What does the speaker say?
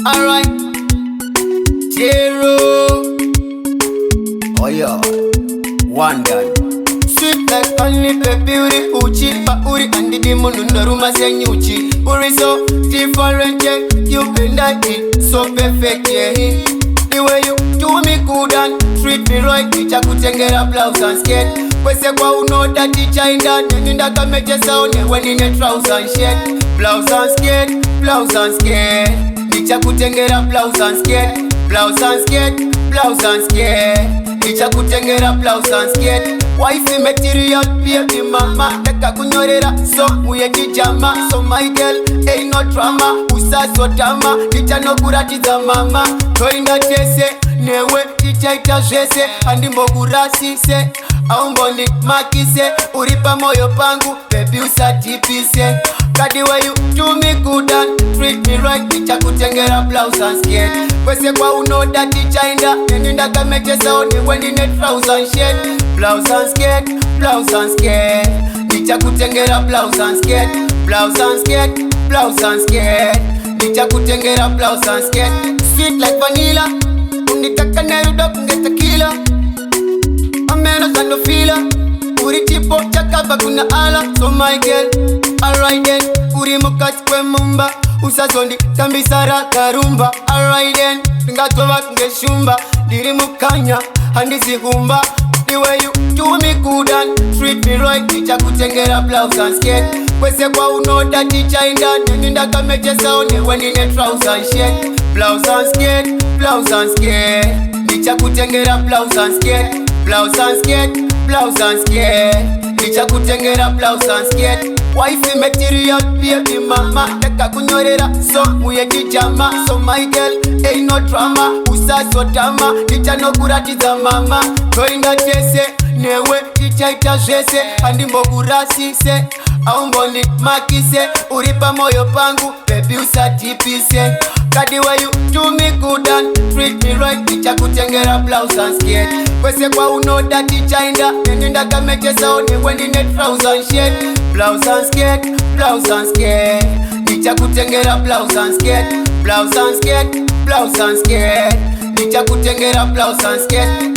Alright, zero. Oh yeah, one done. Sweet like honey, baby, uri uchi, pa uri andi di munundo ruma senyuchi. Uri so different, yeah. You been that it so perfect, yeah. The way you do me good and treat me right, teacher could a blouse and skirt. Kwese kwa uno that teacher in that ninda kameje sound when in a trousers and shirt. Blouse and skirt, blouse and skirt. Teacher could a blouse and skirt, blouse and skirt, blouse and skirt. Teacher could a blouse and skirt. Wifey material, baby mama. Taka kunyorera, so muye kijama. So my girl, ain't no drama. Usa so tama, teacher no kuratiza mama. Toinda tese, newe teacher itajese. Andi mbokurasi se, au mbondi makise. Uripa moyo pangu, baby usatipise. Kadi way you do me good and treat me right. Teacher kutengera blouse and skirt. Kwese kwa uno that teacher inda neninda kameje sound when in a trousers and shirt. Blouse and skirt, blouse and skirt. Teacher kutengera blouse and skirt, blouse and skirt, blouse and skirt. Teacher kutengera blouse and skirt. Sweet like vanilla, unitaka neruda kungeta kila. Amena zando fila, uri tipo chakaba kuna ala. So my girl, alright then, uri mukati kwe mumba. Usazondi tambisara karumba. Alright then, ngatoba kungeshumba. Diri mukanya, handi zihumba. The way you do me good and treat me right. Teacher kutengera blouse and skirt. Kwese kwa uno that teacher inda neninda kameje sound when in a trousers and shirt. Blouse and skirt, blouse and skirt. Teacher kutengera blouse and skirt, blouse and skirt, blouse and skirt. Teacher kutengera blouse and skirt. Wifey material, baby mama. Taka kunyorera, so muye kijama. So my girl, ain't no drama. Usa so tama, teacher no kuratiza mama. Toinda tese, newe teacher itajese. Andi mbokurasi se, au mbondi makise. Uripa moyo pangu, baby usatipise. Kadi way you do me good and treat me right. Teacher kutengera blouse and skirt. Kwese kwa uno that teacher inda neninda kameje sound when in a trousers and shirt. Blouse and skirt, blouse and skirt. Teacher kutengera blouse and skirt, blouse and skirt, blouse and skirt. Teacher kutengera blouse and skirt.